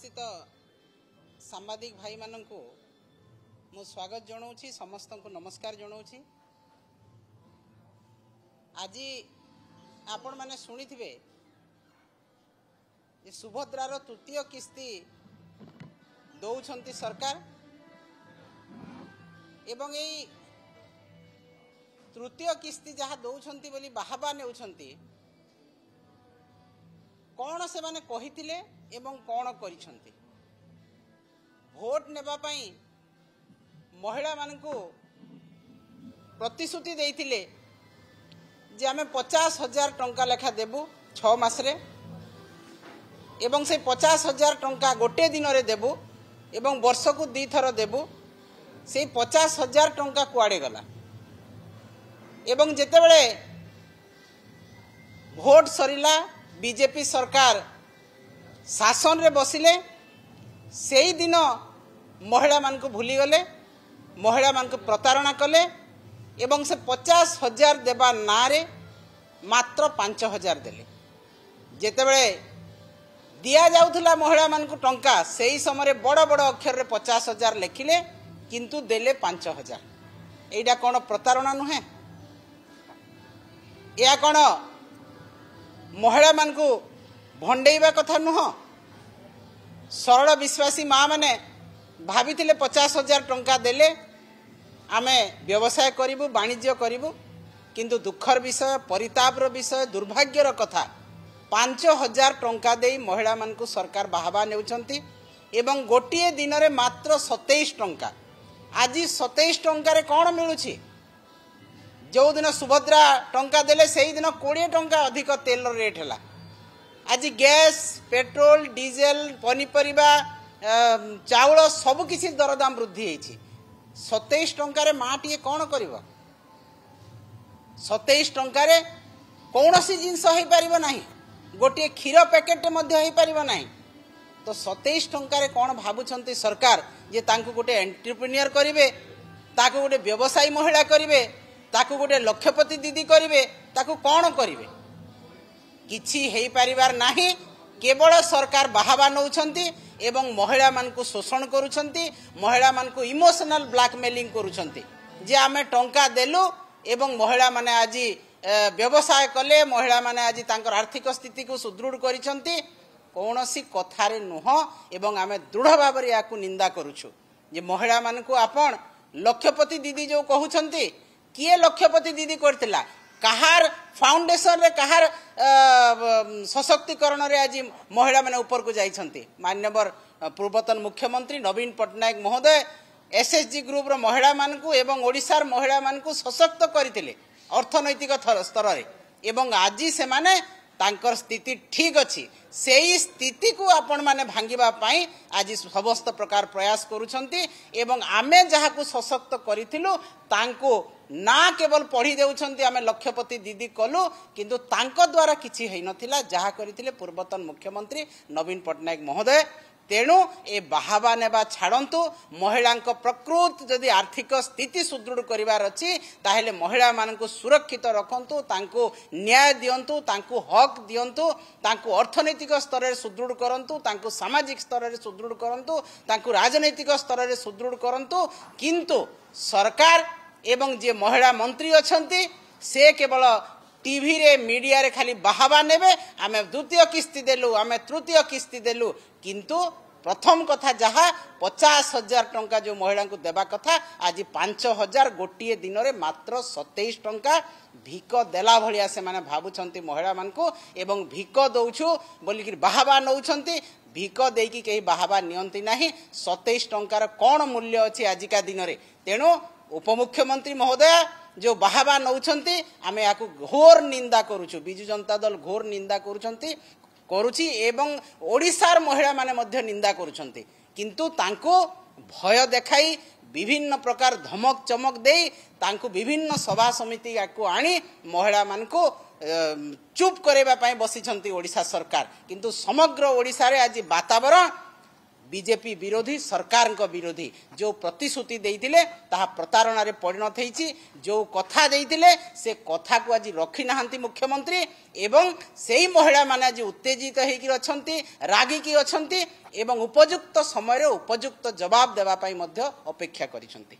उपस्थित सांबादिक भाई मानू मु स्वागत जनाऊँ समस्त को नमस्कार जनाऊँ। आज आपण मैंने शुणी थे सुभद्रार तृतीय किस्ती दौरान सरकार एवं यही तृतीय किस्ती जहाँ दौरान बोली बाहबा ने कौन से माने कहिथिले एवं कौन करिसंती भोट नेबा पई महिला मानकु प्रतिश्रुति देइथिले जे आमे 50,000 टंका लेखा देबु 6 मास रे एवं से 50,000 टंका गोटे दिन रे देबु एवं वर्ष को 2 थर देबु से 50,000 टंका कुआडे गला एवं जेते बेले भोट सरिला बीजेपी सरकार शासन रे बसिले से ही दिन महिला मान को भूली गले महिला मान को प्रतारणा कले एवं से 50,000 देवा ना रे मात्र 5,000 देले जेते बेले दिया जाउथला महिला मान को टंका से ही समय बड़ बड़ अक्षर रे 50,000 लिखिले किंतु देले 5,000 एटा कोन प्रतारणा नुहे या कोन महिला मान को भंडेइबा कथा नुह सरल विश्वासी माँ मैंने भाभी 50,000 टंका देले आमे व्यवसाय करिबु वाणिज्य करिबु किंतु दुखर विषय परितापर विषय दुर्भाग्यर कथा 5,000 टंका दे महिला मान को सरकार बाहबा नेउछंती एवं गोटे दिन रे मात्र 27 टंका आज 27 टंका रे कौन मिलुछि जो दिन सुभद्रा टंका देले से ही दिन 20 टंका अधिक तेल रेट है आज गैस पेट्रोल डीजेल पनीपरिबा चाउल सब किसी दरदाम वृद्धि होती 27 टंका रे माँ टी कौन कर 27 टंका रे कौन सी जिनस हो पार ना गोटे क्षीर पैकेट हो पार ना तो 27 टंका रे कौन भावुंट सरकार जे तांको गोटे एंटरप्रेन्योर करेंगे ताको गोटे व्यवसायी महिला करेंगे ताकू गोटे लक्षपति दीदी करेंगे ताकू कौन करेंगे किछि हेई परिवार नाही केवल सरकार बाहबा नौछंती एवं महिला मान को शोषण करुछंती महिला मान को इमोशनल ब्लैकमेलिंग करुछंती जे आमे टंका देलु एवं महिला माने आज व्यवसाय कले महिला माने आज तांकर आर्थिक स्थिति को सुदृढ़ करिसंती कौनसी कथारे नुह एवं आमे दृढ़ भाव याकू निंदा करुछु जे महिला मान को आपण लक्षपति दीदी जो कहउछंती किए लक्षपति दीदी करथिला कहार फाउंडेशन रे कहार सशक्तिकरण रे आज महिला माने ऊपर को जाइछंती माननीय पूर्वतन मुख्यमंत्री नवीन पट्टनायक महोदय एसएचजी ग्रुप रो महिला मान को एवं ओडिशार महिला मान को सशक्त करथिले अर्थनैतिक स्तर रे एवं आज से माने तांकर स्थिति ठीक अच्छी से ही स्थिति को आपण माने भांगिबा पाई आज समस्त प्रकार प्रयास करुछंती एवं आमे जहा को सशक्त करिथिलु तांको ना केवल पढ़ी देउछंती आमे लक्षपति दीदी कलु किंतु तांको द्वारा किछि हेइ नथिला जहा करिथिले पूर्वतन मुख्यमंत्री नवीन पट्टनायक महोदय तेणु ए बाहबा नेबा छाड़ंतु महिला प्रकृत जदि आर्थिक स्थिति सुदृढ़ करिवार अछि ताहेले महिला मानकु सुरक्षित रखंतु तांको न्याय दियंतु तांको हक दियंतु तांको अर्थनैतिक स्तर रे सुदृढ़ करंतु तांको सामाजिक स्तर रे सुदृढ़ करंतु तांको राजनैतिक स्तर रे सुदृढ़ करंतु किंतु सरकार एवं जे महिला मंत्री अछंती से केवल टीवी रे मीडिया रे खाली बाहबा नेबे आमे द्वितीय किस्ती देलु आमे तृतीय किस्ती देलु किंतु प्रथम कथा जहा 50,000 टंका जो महिला को देबा कथा आज 5,000 गोटे दिन रे मात्र 27 टंका भिक देला भलिया से माने भाबुछंती महिला मान को एवं भिक दउछु बोली कि बाहबा नउछंती भिक देकी केही बाहबा नियंती नाही 27 टंकार कोन मूल्य अछि आजिका दिन रे तेणु उपमुख्यमंत्री महोदय जो बाहबा नौछंती आमे याकू घोर निंदा करूछु बिजु जनता दल घोर निंदा करुछि एवं ओडिशार महिला माने मध्य निंदा करुछंती किंतु तांको भय देखाई विभिन्न प्रकार धमक चमक देई तांको विभिन्न सभा समिति याकू आनी महिला मान को चुप करेबा पई बसिछंती ओडिशा सरकार किंतु समग्र ओडिशा रे आज वातावरण बीजेपी विरोधी सरकार विरोधी जो प्रतिश्रुति देइतिले ताहा प्रतारणा रे परिणत होईछि जो कथा देइतिले से कथा को आज रखी नाहंती मुख्यमंत्री एवं सेही महिला माने आज उत्तेजित होइकि अछंती रागिकी अछंती एवं उपयुक्त समय रे उपयुक्त जवाब देबा पई मध्य अपेक्षा करिसंती।